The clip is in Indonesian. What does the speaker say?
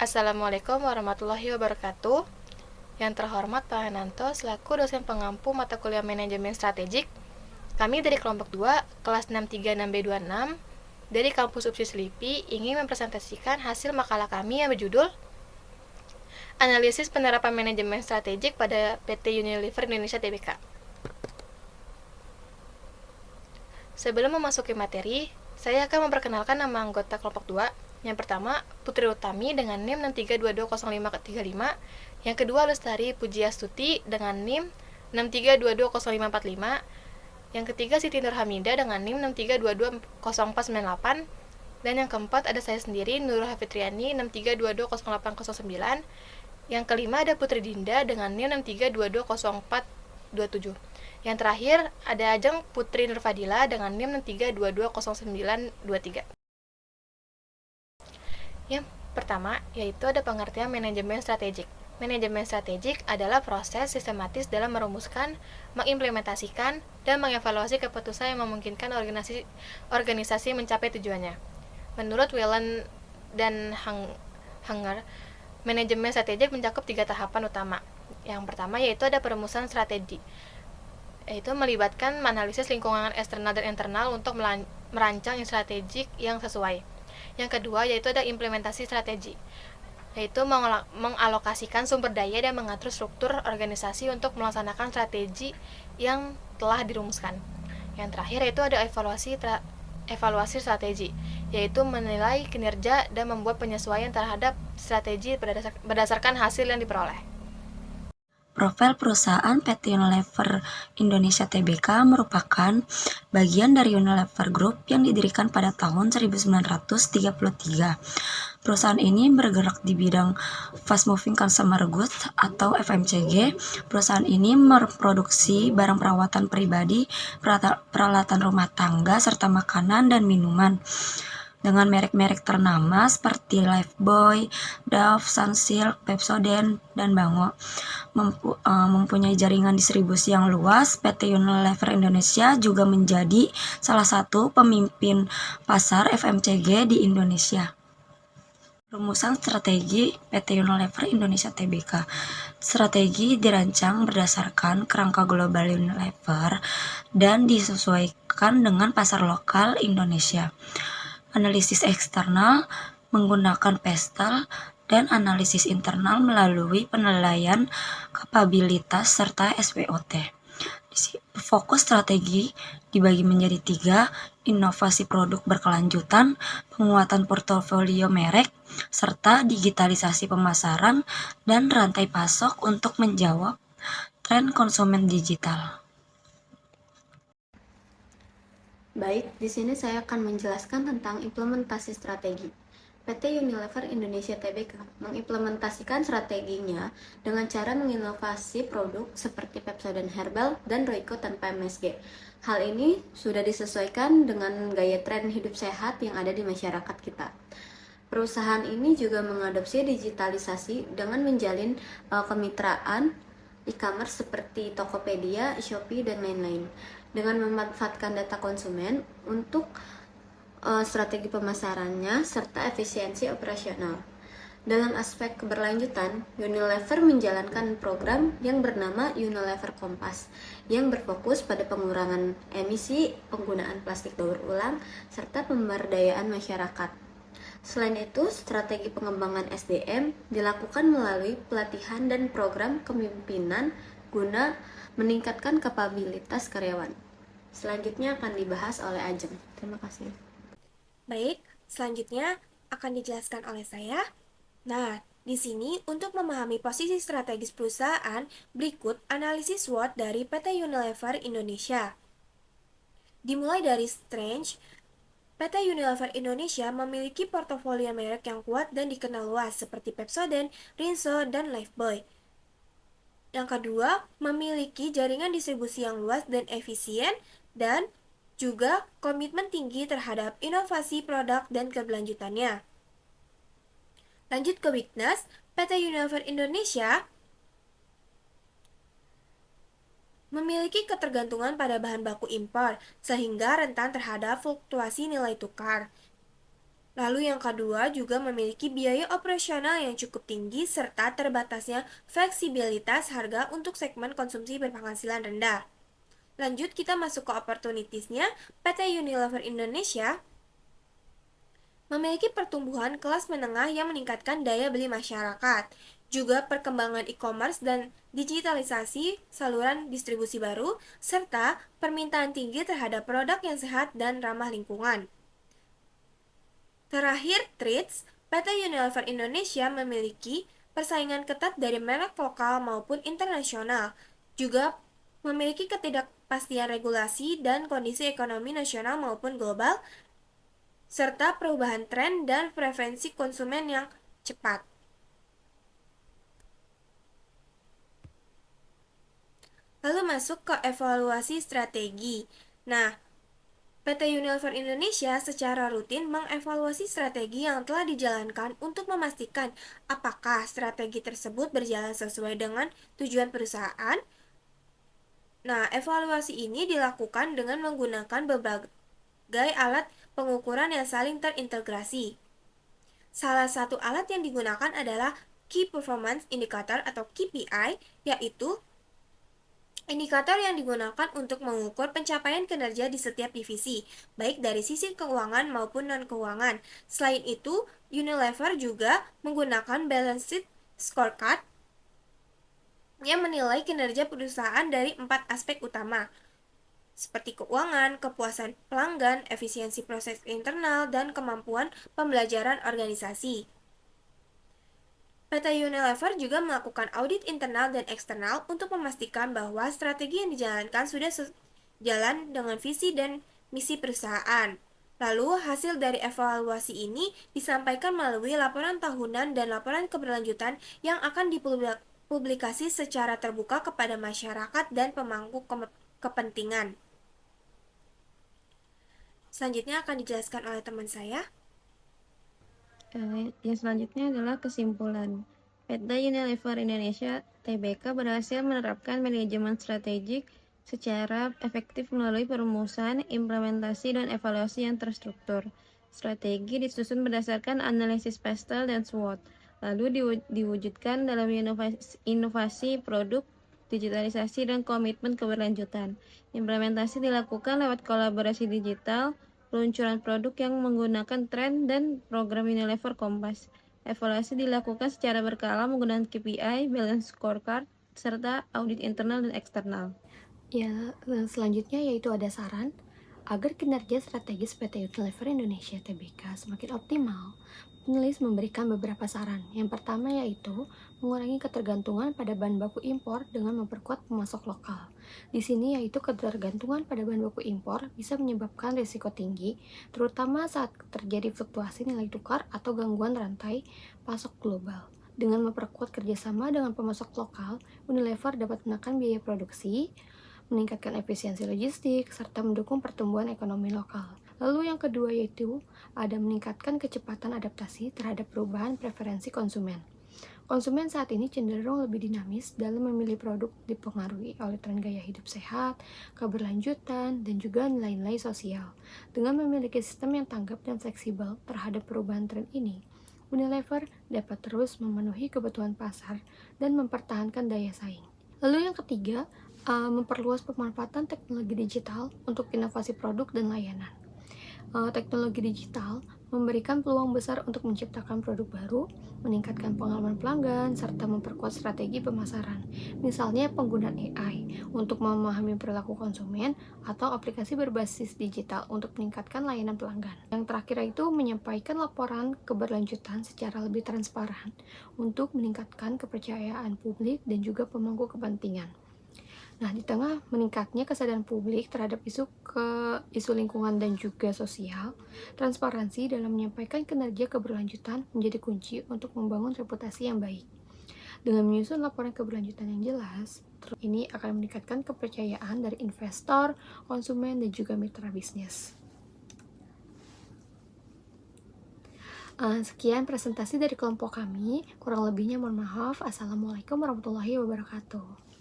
Assalamualaikum warahmatullahi wabarakatuh. Yang terhormat Pak Hananto selaku dosen pengampu mata kuliah manajemen strategik. Kami dari kelompok 2, kelas 636B26 dari kampus UPSI Selipi ingin mempresentasikan hasil makalah kami yang berjudul Analisis Penerapan Manajemen Strategik pada PT Unilever Indonesia Tbk. Sebelum memasuki materi, saya akan memperkenalkan nama anggota kelompok 2. Yang pertama, Putri Utami dengan NIM 6322055. Yang kedua, Lestari Pujiastuti dengan NIM 632200545. Yang ketiga, Siti Nurhamida dengan NIM 632200498. Dan yang keempat ada saya sendiri, Nurul Hafitriani 632200809. Yang kelima ada Putri Dinda dengan NIM 632200427. Yang terakhir ada Ajeng Putri Nurfadila dengan NIM 632200923. Yang pertama yaitu ada pengertian manajemen strategik. Manajemen strategik adalah proses sistematis dalam merumuskan, mengimplementasikan, dan mengevaluasi keputusan yang memungkinkan organisasi mencapai tujuannya. Menurut Whelan dan Hanger, manajemen strategik mencakup 3 tahapan utama. Yang pertama yaitu ada perumusan strategi, yaitu melibatkan analisis lingkungan eksternal dan internal untuk merancang strategik yang sesuai. Yang kedua yaitu ada implementasi strategi, yaitu mengalokasikan sumber daya dan mengatur struktur organisasi untuk melaksanakan strategi yang telah dirumuskan. Yang terakhir yaitu ada evaluasi strategi, yaitu menilai kinerja dan membuat penyesuaian terhadap strategi berdasarkan hasil yang diperoleh. Profil perusahaan PT Unilever Indonesia Tbk merupakan bagian dari Unilever Group yang didirikan pada tahun 1933. Perusahaan ini bergerak di bidang Fast Moving Consumer Goods atau FMCG. Perusahaan ini memproduksi barang perawatan pribadi, peralatan rumah tangga, serta makanan dan minuman dengan merek-merek ternama seperti Lifebuoy, Dove, Sunsilk, Pepsodent, dan Bango. Mempunyai jaringan distribusi yang luas, PT Unilever Indonesia juga menjadi salah satu pemimpin pasar FMCG di Indonesia. Rumusan strategi PT Unilever Indonesia Tbk. Strategi dirancang berdasarkan kerangka global Unilever dan disesuaikan dengan pasar lokal Indonesia. Analisis eksternal menggunakan PESTEL dan analisis internal melalui penilaian kapabilitas serta SWOT. Fokus strategi dibagi menjadi 3, inovasi produk berkelanjutan, penguatan portofolio merek, serta digitalisasi pemasaran dan rantai pasok untuk menjawab tren konsumen digital. Baik, di sini saya akan menjelaskan tentang implementasi strategi. PT Unilever Indonesia Tbk mengimplementasikan strateginya dengan cara menginovasi produk seperti Pepsodent Herbal dan Royco tanpa MSG. Hal ini sudah disesuaikan dengan gaya tren hidup sehat yang ada di masyarakat kita. Perusahaan ini juga mengadopsi digitalisasi dengan menjalin kemitraan e-commerce seperti Tokopedia, Shopee, dan lain-lain dengan memanfaatkan data konsumen untuk strategi pemasarannya serta efisiensi operasional. Dalam aspek keberlanjutan, Unilever menjalankan program yang bernama Unilever Kompas yang berfokus pada pengurangan emisi, penggunaan plastik daur ulang, serta pemberdayaan masyarakat. Selain itu, strategi pengembangan SDM dilakukan melalui pelatihan dan program kepemimpinan guna meningkatkan kapabilitas karyawan. Selanjutnya akan dibahas oleh Ajeng. Terima kasih. Baik, selanjutnya akan dijelaskan oleh saya. Nah, di sini untuk memahami posisi strategis perusahaan, berikut analisis SWOT dari PT Unilever Indonesia. Dimulai dari strength, PT Unilever Indonesia memiliki portofolio merek yang kuat dan dikenal luas seperti Pepsodent, Rinso, dan Lifebuoy. Yang kedua, memiliki jaringan distribusi yang luas dan efisien dan juga komitmen tinggi terhadap inovasi produk dan keberlanjutannya. Lanjut ke weakness, PT Unilever Indonesia memiliki ketergantungan pada bahan baku impor, sehingga rentan terhadap fluktuasi nilai tukar. Lalu yang kedua juga memiliki biaya operasional yang cukup tinggi serta terbatasnya fleksibilitas harga untuk segmen konsumsi berpenghasilan rendah. Lanjut kita masuk ke opportunities-nya, PT Unilever Indonesia memiliki pertumbuhan kelas menengah yang meningkatkan daya beli masyarakat, juga perkembangan e-commerce dan digitalisasi saluran distribusi baru, serta permintaan tinggi terhadap produk yang sehat dan ramah lingkungan. Terakhir, Treats, PT Unilever Indonesia memiliki persaingan ketat dari merek lokal maupun internasional, juga memiliki ketidakpastian regulasi dan kondisi ekonomi nasional maupun global, serta perubahan tren dan preferensi konsumen yang cepat. Lalu masuk ke evaluasi strategi. Nah, PT Unilever Indonesia secara rutin mengevaluasi strategi yang telah dijalankan untuk memastikan apakah strategi tersebut berjalan sesuai dengan tujuan perusahaan. Nah, evaluasi ini dilakukan dengan menggunakan berbagai alat pengukuran yang saling terintegrasi. Salah satu alat yang digunakan adalah Key Performance Indicator atau KPI, yaitu indikator yang digunakan untuk mengukur pencapaian kinerja di setiap divisi, baik dari sisi keuangan maupun non-keuangan. Selain itu, Unilever juga menggunakan Balance Sheet Scorecard yang menilai kinerja perusahaan dari 4 aspek utama, seperti keuangan, kepuasan pelanggan, efisiensi proses internal, dan kemampuan pembelajaran organisasi. PT Unilever juga melakukan audit internal dan eksternal untuk memastikan bahwa strategi yang dijalankan sudah sejalan dengan visi dan misi perusahaan. Lalu, hasil dari evaluasi ini disampaikan melalui laporan tahunan dan laporan keberlanjutan yang akan dipublikasi secara terbuka kepada masyarakat dan pemangku kepentingan. Selanjutnya akan dijelaskan oleh teman saya. Yang selanjutnya adalah kesimpulan. PT Unilever Indonesia Tbk berhasil menerapkan manajemen strategik secara efektif melalui perumusan, implementasi, dan evaluasi yang terstruktur. Strategi disusun berdasarkan analisis PESTEL dan SWOT, lalu diwujudkan dalam inovasi produk, digitalisasi, dan komitmen keberlanjutan. Implementasi dilakukan lewat kolaborasi digital, peluncuran produk yang menggunakan tren, dan program Unilever Kompas. Evaluasi dilakukan secara berkala menggunakan KPI, balance scorecard, serta audit internal dan eksternal. Ya, selanjutnya yaitu ada saran agar kinerja strategis PT Unilever Indonesia Tbk semakin optimal. Penulis memberikan beberapa saran. Yang pertama yaitu mengurangi ketergantungan pada bahan baku impor dengan memperkuat pemasok lokal. Di sini yaitu ketergantungan pada bahan baku impor bisa menyebabkan risiko tinggi, terutama saat terjadi fluktuasi nilai tukar atau gangguan rantai pasok global. Dengan memperkuat kerjasama dengan pemasok lokal, Unilever dapat menekan biaya produksi, meningkatkan efisiensi logistik, serta mendukung pertumbuhan ekonomi lokal. Lalu yang kedua yaitu ada meningkatkan kecepatan adaptasi terhadap perubahan preferensi konsumen. Konsumen saat ini cenderung lebih dinamis dalam memilih produk dipengaruhi oleh tren gaya hidup sehat, keberlanjutan, dan juga nilai-nilai sosial. Dengan memiliki sistem yang tanggap dan fleksibel terhadap perubahan tren ini, Unilever dapat terus memenuhi kebutuhan pasar dan mempertahankan daya saing. Lalu yang ketiga, memperluas pemanfaatan teknologi digital untuk inovasi produk dan layanan. Teknologi digital memberikan peluang besar untuk menciptakan produk baru, meningkatkan pengalaman pelanggan, serta memperkuat strategi pemasaran. Misalnya penggunaan AI untuk memahami perilaku konsumen atau aplikasi berbasis digital untuk meningkatkan layanan pelanggan. Yang terakhir itu menyampaikan laporan keberlanjutan secara lebih transparan untuk meningkatkan kepercayaan publik dan juga pemangku kepentingan. Nah, di tengah meningkatnya kesadaran publik terhadap isu lingkungan dan juga sosial, transparansi dalam menyampaikan kinerja keberlanjutan menjadi kunci untuk membangun reputasi yang baik. Dengan menyusun laporan keberlanjutan yang jelas, ini akan meningkatkan kepercayaan dari investor, konsumen, dan juga mitra bisnis. Sekian presentasi dari kelompok kami. Kurang lebihnya mohon maaf. Assalamualaikum warahmatullahi wabarakatuh.